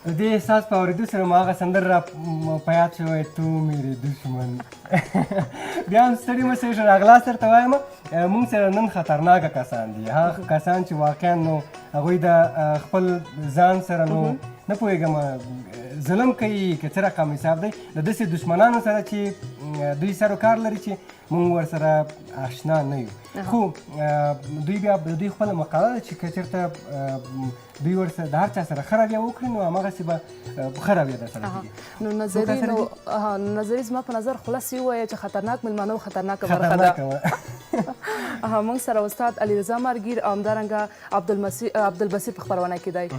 د دې احساس په اورېدو سره ما هغه سندره را په یاد شوی تو میرې دشمن بیا هم ستړي مه شئ راغلاست درته وایم موږ سره نن خطرناکه کسان دي هغه کسان چې واقعا نو هغوی د خپل ځان سره نو نه پوهېږم ظلم کوي که څه رقم حساب دی د داسې دشمنانو سره چې دوی سر و کار لري چې موږ ورسره اشنا نه یو خو دوی بیا د دوی خپله مقاله ده چې که چېرته دوی ورسره د هر چا سره ښه رویه وکړي نو هماغسې به ښه رویه در سره کېږي نو نظري زما په نظر خلاص یې ووایه چې خطرناک میلمانه و خطرناکه برخه ده موږ سره استاد علیرضا مارګیر او همدارنګه عبدالبصیر په خپرونه کې دی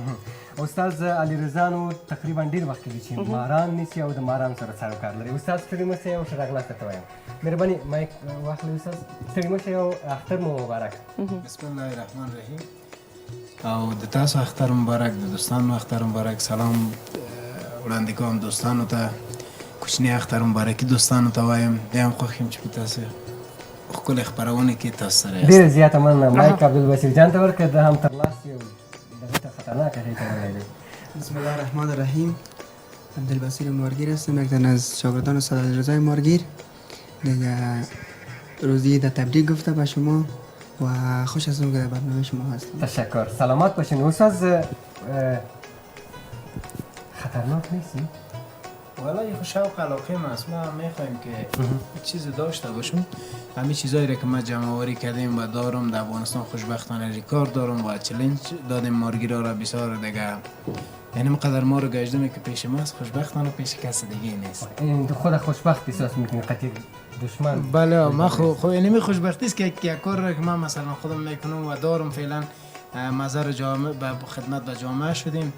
استاد علیرضا نو تقریبا ډېر وخت کېږي چې ماران نیسي او د ماران سره سر و کار لري استاد ستړي مه شئ او ښه راغلاست درته وایم مهرباني مایک واخلئ استاد ستړي مه شئ او اختر مو مبارک بسم الله الرحمن الرحیم او د تاسو اختر مبارک د دوستانو اختر مبارک سلام وړاندې کوم دوستانو ته کوچني اختر مبارکي دوستانو ته وایم بیا هم خوښ یم چې په تاسو ښکلې خپرونه کې تاسو سره یاست ډېره زیاته مننه مایک عبدالبصیر جان ته ورکړه ده هم تر لاس یو دغه ته خطرناکه شی کولی دی بسم الله الرحمن الرحیم عبدالبصیر مارگیر هستم یکتن از شاگردان استاد علیرضا مارگیر دیگه روزی در تبریک گفته به شما و خوش هستم که در برنامه شما هستم تشکر سلامت باشین استاد خطرناک نیستی؟ والا یه شوق علاقه ما است ما میخوایم که چیز داشته باشم همه چیزایی را که ما جمع آوری کردیم و دارم در افغانستان خوشبختانه ریکارد دارم و چلنج دادیم مارگیرا را بسیار دیگه یعنی مقدر ما رو گشتم که پیش ما است خوشبختانه پیش کسی دیگه نیست این خود خوشبخت احساس میکنی قطعی دشمن بله ما خب یعنی خوشبختی است که یک کار را که من مثلا خودم میکنم و دارم فعلا مظهر جامعه به خدمت به جامعه شدیم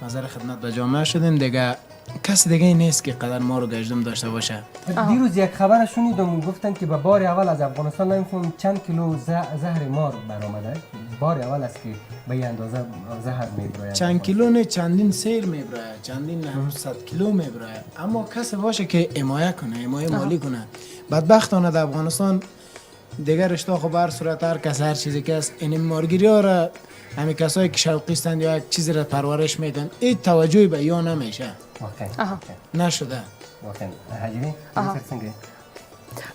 مظهر خدمت به جامعه شدیم دیگه کس دیگه نیست که قدر ما رو گشتم داشته باشه دیروز یک خبر شنیدم گفتن که به بار اول از افغانستان نمیفهم چند کیلو زهر مار برآمده بار اول است که به این اندازه زهر میبراید چند کیلو نه چندین سیر میبراید چندین 100 کیلو میبراید اما کسی باشه که حمایت کنه حمایت مالی کنه بدبختانه در افغانستان دیگر رشته خب هر صورت هر کس هر چیزی که است این مارگیری ها را همین کسایی که شوقی هستند یا یک چیزی را پرورش میدن این توجهی به یا نمیشه نشده واقعا حجری څنګه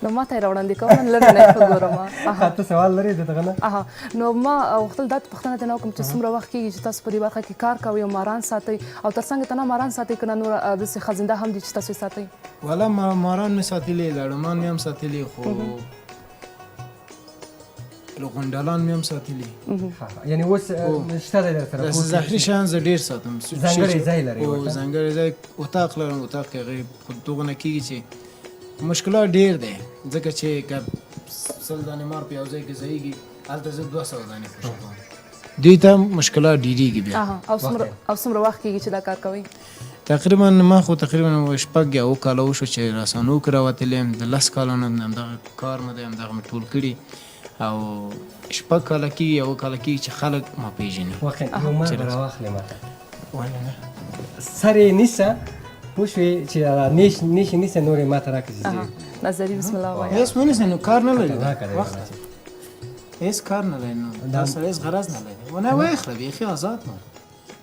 نو ما ته یې راوړاندې کوم نن لږ نه ښه ګورم ته سوال لرې دغه نه نو ما غوښتل دا پوښتنه ترې نه وکړم چې څومره وخت کېږي چې تاسو په دې برخه کې کار کوئ او ماران ساتئ او تر څنګ تنها ماران ساتئ که نه نور داسې خزنده هم دي چې تاسو یې ساتئ والا ماران مې ساتلي لړمان مې هم ساتلي خو غونډلان مې هم ساتلي یعنی اوس شته دی درسره زهري شیان زه ډېر ساتم ځانګړی ځای لري ځانګړی ځای اتاق لرم اتاق کې هغې خو دغه نه کېږي چې مشکلات ډېر دی ځکه چې که 100 دانې مار په یو ځای کې ځایږي هلته زه 200 دانې خوشې کوم دوی ته مشکلات ډېرېږي بیا او څومره وخت کېږي چې دا کار کوئ تقریبا ما خو تقریبا شپږ یا اووه کاله وشو چې رسنیو کې راوتلی یم د 10 کالو نه همدغه کار مې دی همدغه مې ټول کړي او شپږ کاله کېږي یا اووه کاله کېږي چې خلک ما پېژني واقعا یو مار به راواخلې ماته سر یې نیسه پوه شوې چې نیش نیسه نور یې ماته راکړي نظري بسم الله وایه هېڅ ونیسه نو کار نه لري وخت هېڅ کار نه لري نو دا سړی هېڅ غرض نه لري ونه واخله بیخي آزاد نو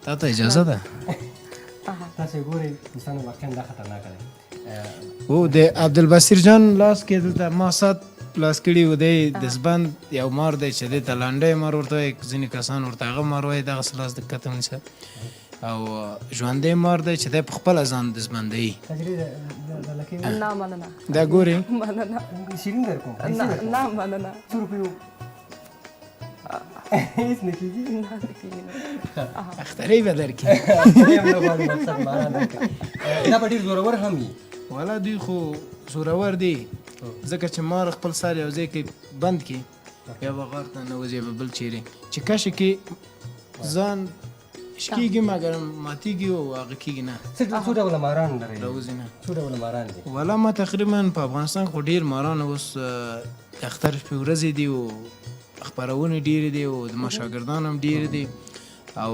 تا ته اجازه ده تاسو ګورئ دوستانو واقعا دا خطرناکه دی او د عبدالبصیر جان لاس کې دلته ما سات لاس کړي و دی دسبند یو مار دی چې دی ته لنډی مار ورته وایي ځینې کسان ورته هغه مار وایي دغسې لاس د کته ونیسه او ژوندی مار دی چې دی په خپله ځان دسبندوي نه مننه دا ګورې مننه شیرین در کوم نه مننه 100 روپیو هیڅ نه کېږي اخترۍ به درکړي دا به ډېر زورور هم وي والا دوی خو زورور دی ځکه چې مار خپل سر یو ځای کې بند کړي یا به غار ته ننوځي یا به بل چیرې چې کشي کې ځان شکېږي مګر ماتېږي او هغه کېږي نه څو ډوله ماران لرئ راوځي نه څو ډوله ماران دي والا ما تقریبا په افغانستان خو ډېر ماران اوس اختر شپې ورځې دي او خپرونې ډېرې دي او زما شاګردان هم ډېر دي او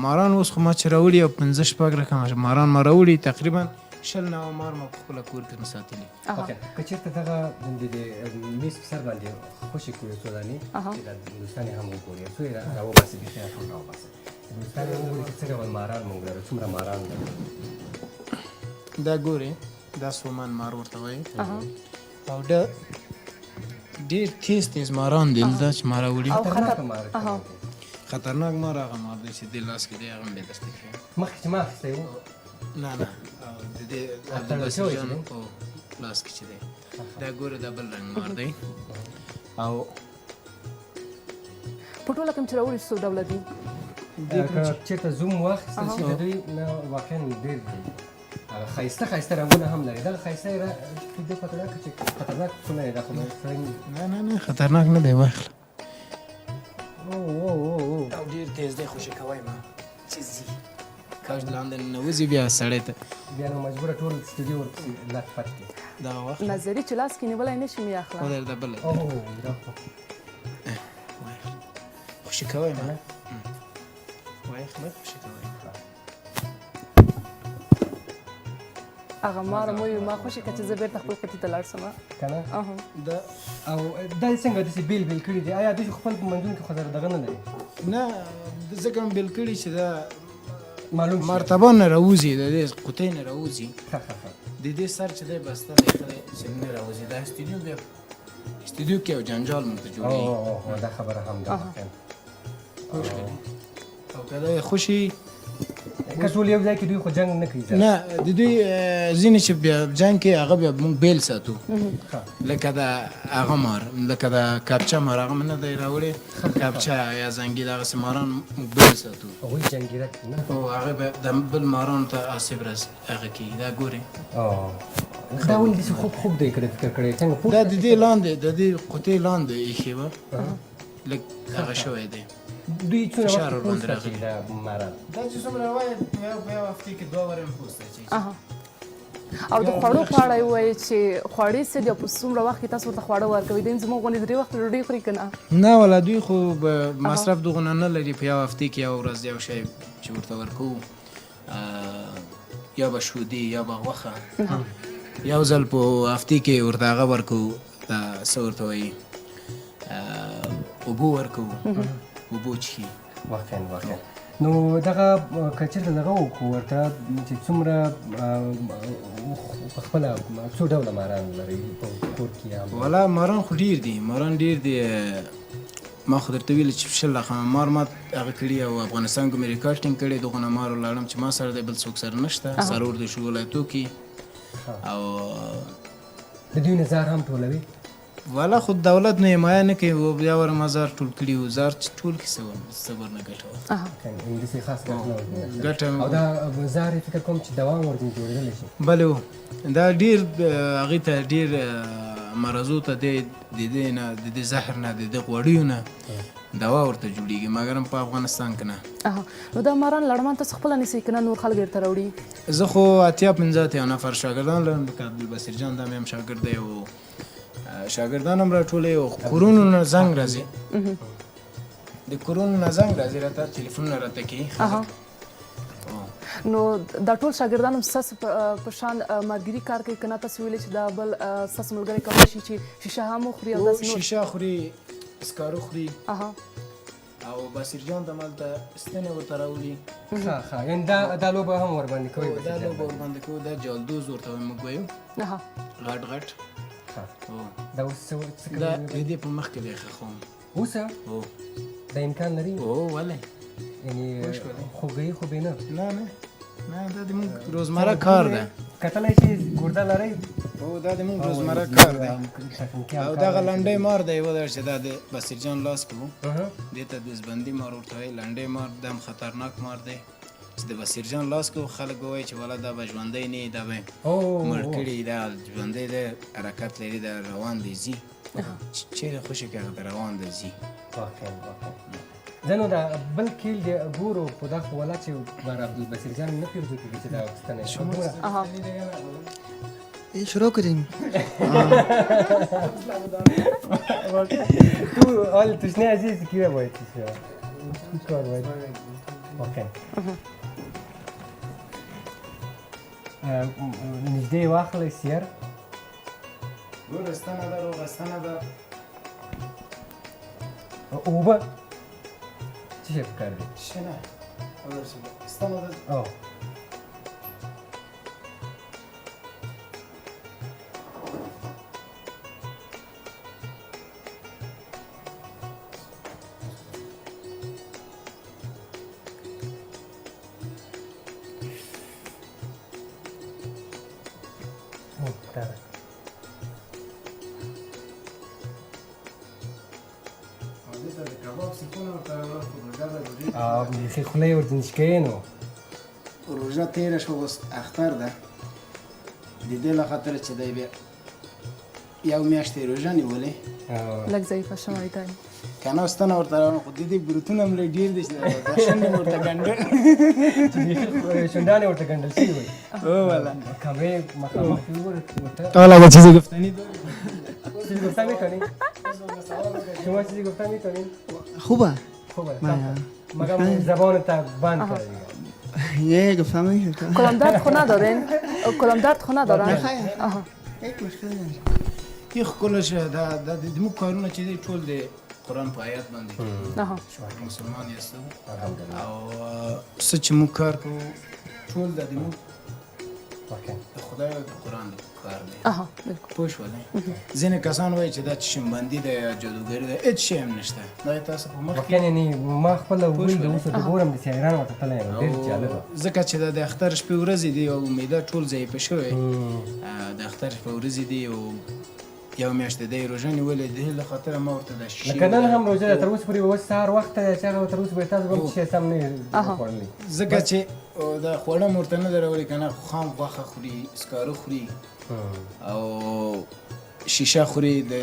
ماران اوس خو ما چې راوړي او 15 شپږ رقم ماران ما راوړي تقریبا 100 نوع مار ما په خپله کور کې مې ساتلي که چېرته دغه د میز په سر باندې خوشې کړو څو دانې چې دوستان یې هم وګوري څو یې راوباسي بیخي ټول راوباسي دوستان وګورئ چې څه ډول ماران موږ لرو څومره ماران لرو دا ګورې دا سومن مار ورته وایي او دا ډېر تیز ماران دي دلته چې مار راوړي خطرناکه مار خطرناک مار هغه مار دی چې دې لاس کې دی هغه هم بې دسته کوي مخکې چې ما اخیستی و نه او د دې عبدالبصیر جان په لاس کې چې دی دا ګوره دا بل رنګ مار دی او په ټوله کې چې راوړي څو ډوله دي که چېرته زوم واخیستل شي د دوی نه واقعا ډېر هغه ښایسته رنګونه هم لري دغه ښایسته یې دې پته ده چې خطرناک څونه دی دا خو سړی نه خطرناک نه دی واخله او ډېر تیز دی خوشي کوی ما چې ځي کاش لاندې ننوځي بیا سړی ته بیا نو مجبوره ټول سټوډیو ورپسې لټ پټ دی دغه وخت نظري چې لاس کې نیولی نه شم یې اخله خو دا بله خوشي کوی ما واخله خوشي کوی هغه مار مو وي ما خوشي کړه چې زه بېرته خپل قطي ته لاړ شم که نه او دا څنګه داسې بیل کړي دي آیا دوی خپل په منځونو کې خو سره دغه نه لري نه ځکه مې بیل کړي چې دا معلوم شي مرتبه نه راوځي د دې قطۍ نه راوځي د دې سر چې دی بسته دی چې نه راوځي دا استودیو بیا استودیو کې یو جنجال موږ ته جوړېږي دا خبره هم ده او که دا خوشي که ټول یو ځای کې دوی خو جنګ نه کوي نه د دوی ځینې چې بیا جنګ کې هغه بیا موږ بیل ساتو لکه د هغه مار لکه د کاپچه مار هغه مې نه دی راوړی کاپچه یا زنګي دغسې ماران موږ بیل ساتو هغوی جنګېرک نه او هغه به د بل مارانو ته آسیب هغه کوي دا ګورې دا ولې داسې خوب دی کړی فکر کړی څنګه دا د دې لاندې د دې قطۍ لاندې ایښې وه لږ هغه شوی دی دوی څونه فشار وخت ورباندې پوسته کوي دا ماران دا چې څومره وایي په یو هفتې کې 2 ورځې پوسته چی او د خوړو په اړه یې ووایي چې خواړې څه دي او په څومره وخت کې تاسو ورته خواړه ورکوئ دوی زموږ غوندې درې وخته ډوډۍ خوري که نه نه والا دوی خو مصرف دغونه نه لري په یو هفتې کې یو ورځ یو شی چې ورته ورکوو یا به شودې یا به غوښه یو ځل په هفتې کې ورته هغه ورکوو څه ورته وایي اوبه ورکوو اوبه چښي واقعا نو دغه که چېرته دغه وکړو ورته چې څومره په خپله څو ډوله ماران لرئ په کور کې والا ماران خو ډېر دي ماران ډېر دي ما خو درته ویل چې 20 لخه مار ما هغه کړي او افغانستان کې مې ریکارډ ټینګ کړی دغونه مار ولاړم چې ما سره دی بل څوک سره نشته ضرور د شو ولایتو کې او د دوی نه زار هم ټولوي والا خود دولت نه حمایه نه کوي او بیا ور مزار ټول کړي و زار ټول کې صبر نه ګټو انګلیسي خاص ګټه او دا زار فکر کوم چې دوام ورته جوړېدلی شي بله دا ډېر هغې ته ډېر مرضو ته د دې نه د دې زهر نه د دې غوړیو نه دوا ورته جوړېږي مګر په افغانستان کې نه نو دا ماران لړمان تاسو خپله نیسئ که نه نور خلک درته راوړي زه خو 80-50 نفر شاګردان لرم لکه عبدالبصیر جان دا مې هم شاګرد دی او شاګردان هم راټولوي او کورونو نه زنګ راځي د کورونو نه زنګ راځي راته تلیفونونه راته کوي نو دا ټول شاګردان هم ستاسو په شان مارګري کار کوي که نه تاسو ویلې چې دا بل ستاسو ملګری کولی شي چې شیشه هم وخوري او داسې نور شیشه خوري سکارو خوري او بصیر جان د مالته ستنې ورته راوړي ښه یعنې دا لوبه هم ورباندې کوي دا لوبه ورباندې کوو دا جالدوز ورته موږ وایو غټ دا اوس څه دا د دې په مخ کې دی خخوم اوسه دا امکان لري ولې یعنې خوږی خو بې نه دا د موږ روزمره کار ده کتلی چې ګرده لرئ دا د موږ روزمره کار ده او دغه لنډی مار دی ودر چې دا د بصیر جان لاس کې و دې ته دوزبندي مار ورته وایي لنډی مار دا هم خطرناک مار دی چې د بصیر جان لاس کې خلک به وایي چې والا دا به ژوندی نه وي دا به مړ کړي دا ژوندی دی حرکت لري دا روان دی ځي چیرې خوشي کې هغه روان دی ځي زه نو دا بل کیل دی ګورو خو دا خو والا چې بار عبدالبصیر جان نه پیرزو کېږي چې دا ستنی شروع کردیم تو حال تشنه عزیز کیه باید چیزی کار باید اوکی نجده واخلی سیر ګوره ستنه ده روغه ستنه ده اوبه چی شی پکار دی؟ شنه او بیخي خوله یې ورته نشکوي نو روژه تیره شوه اوس اختر ده د دې له خاطره چې دی بیا یو میاشت یې روژه نیولې لږ ضعیفه شوی دی که نه اوس تنه ورته راوړم خو د دې بروتونه هم لږ ډېر دي چې دا شونډې مې ورته ګنډل چې بیخي شونډانې ورته ګنډل شوي وي او والا کمرې مخامخ ورته تو لگا چیزی گفتنی چیزی گفتن میکنی؟ شما چیزی گفتن میکنی؟ خوبه خوبه من مگم زبانت بند کردی یه گفتم میشه کلام درد خو ندارین؟ کلام درد خو ندارن؟ آها یک مشکل نداره یه کلش دا دمو کارونه چې دی ټول د قرآن په آیات باندې آها مسلمان یاستو الحمدلله او څه چې موږ کار کوو ټول د دمو اوکې د خدای او د قرآن د کار دی آها بالکل پوه شولې ځینې کسان وایي چې دا چشمبندي ده یا جادوګري ده هېڅ شی هم نشته دا تاسو په مخ کې واقعا یعنی ما خپله وګورم د اوسه د ګورم د سیاران ورته تللی یم ډېر جالبه ځکه چې دا د اختر شپې ورځې دي او معده ټول ضعیفه شوی د اختر شپې ورځې دي او یو میاشت دی روژه نیولې د هغې له خاطره ما ورته دا شي لکه نن هم روژه ده تر اوسه پورې اوس سهار وخت دی چې هغه تر اوسه پورې تاسو کوم شی سم نه خوړلی ځکه چې دا خواړه مې ورته نه ده راوړي که نه خام غوښه خوري سکاره خوري او شیشه خوري د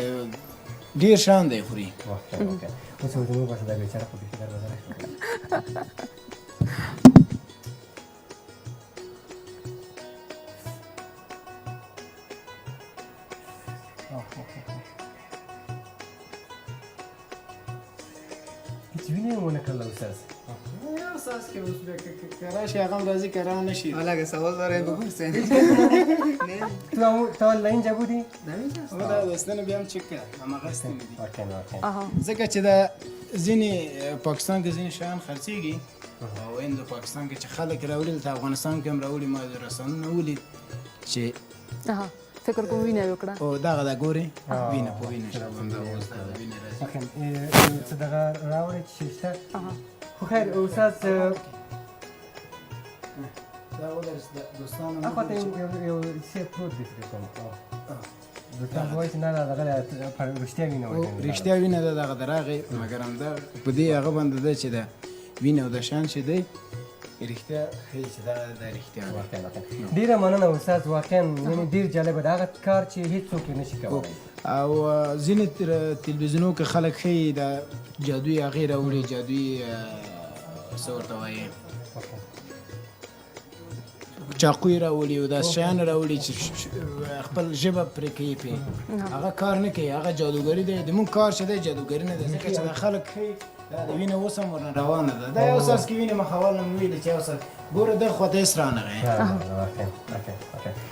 ډېر شیان دی خوري اوس ورته مو باسه دا بیچاره خو بیخي دروازه هیڅ وینې ونه کړله استاد احساس کې اوس بیا که راشي هغه هم راځي که را نشي حالا که سوال داره بپرسین تو اینجا بودی؟ او دا دستانه بیا هم چک کرد همغسته مې دي آها ځکه چې دا ځینې پاکستان کې ځینې شیان خرڅېږي او هند او پاکستان کې چې خلک راوړي دلته افغانستان کې هم راوړي ما د رسنیو ولید چې آها فکر کوم وینه وکړه او دغه دا ګورې وینه په وینه شوه همدا اوس دا وینه راځي څه دغه راوړی چې شته خو خیر استاد دا ودرس دوستانو اخواته یو څه پروت دی فکر کوم دوستان وایي چې نه دغه رښتیا وینه وکړي رښتیا وینه ده دغه د راغې مګر همدا په دې هغه باندې ده چې د وینه او د شان چې دی رښتیا ښیي چې دغه د رښتیا دی ډېره مننه استاد واقعا یعنې ډېر جالبه ده هغه کار چې هېڅوک یې نشي کولی او ځینې تلویزیونو کې خلک ښیي د جادویي هغې راوړي جادویي څه ورته وایي چاقوی راوړي او داسې شیان راوړي چې خپل ژبه پرې کوي پرې هغه کار نه کوي هغه جادوګري دی زموږ کار چې دی جادوګري نه دی ځکه چې دا خلک ښیي دا د وینه اوس هم ورنه روانه ده دا یو ساس کې وینې مخاول نه مې ویلې چې یو ساس ګوره دغه خوا ته هېڅ رانغی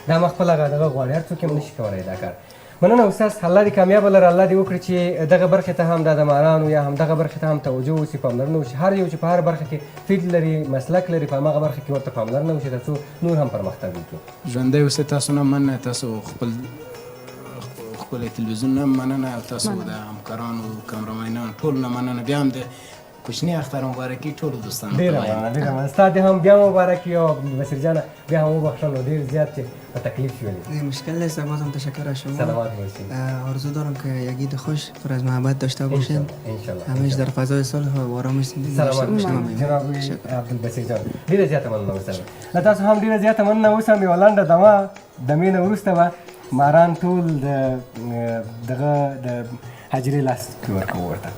دا ما خپله دغه غواړي هر څوک یې هم نشي کولی دا کار مننه استاد الله دې کامیابه لره الله دې وکړي چې دغه برخې ته هم د ادمارانو یا هم دغه برخې ته هم توجه وشي پاملرنه وشي هر یو چې په هر برخه کې فکر لري مسلک لري په هماغه برخه کې ورته پاملرنه وشي تر څو نور هم پرمختګ وکړي ژوندی اوسئ تاسو نه مننه تاسو خپل تلویزیون نه مننه او تاسو د همکارانو کامرمانانو ټول نه مننه بیا هم د کوچني اختر مبارکي ټولو دوستانو ته وایم ډېره مننه ستا دې هم بیا مبارکي او بصیر جانه بیا هم وبخښل نو ډېر زیات چې په تکلیف شولې مشکل نیست بازم تشکر از شما سلامات باشید آرزو دارم که یک عید خوش پر از محبت داشته باشین انشالله همیشه در فضای صلح و آرامش زندگی داشته سلامات باشین جناب عبدالبصیر جان ډېره زیاته مننه اوسه له تاسو هم ډېره زیاته مننه اوسه یوه لنډه دمه دمې نه وروسته به ماران ټول دغه د حجرې لاس کې ورکوو ورته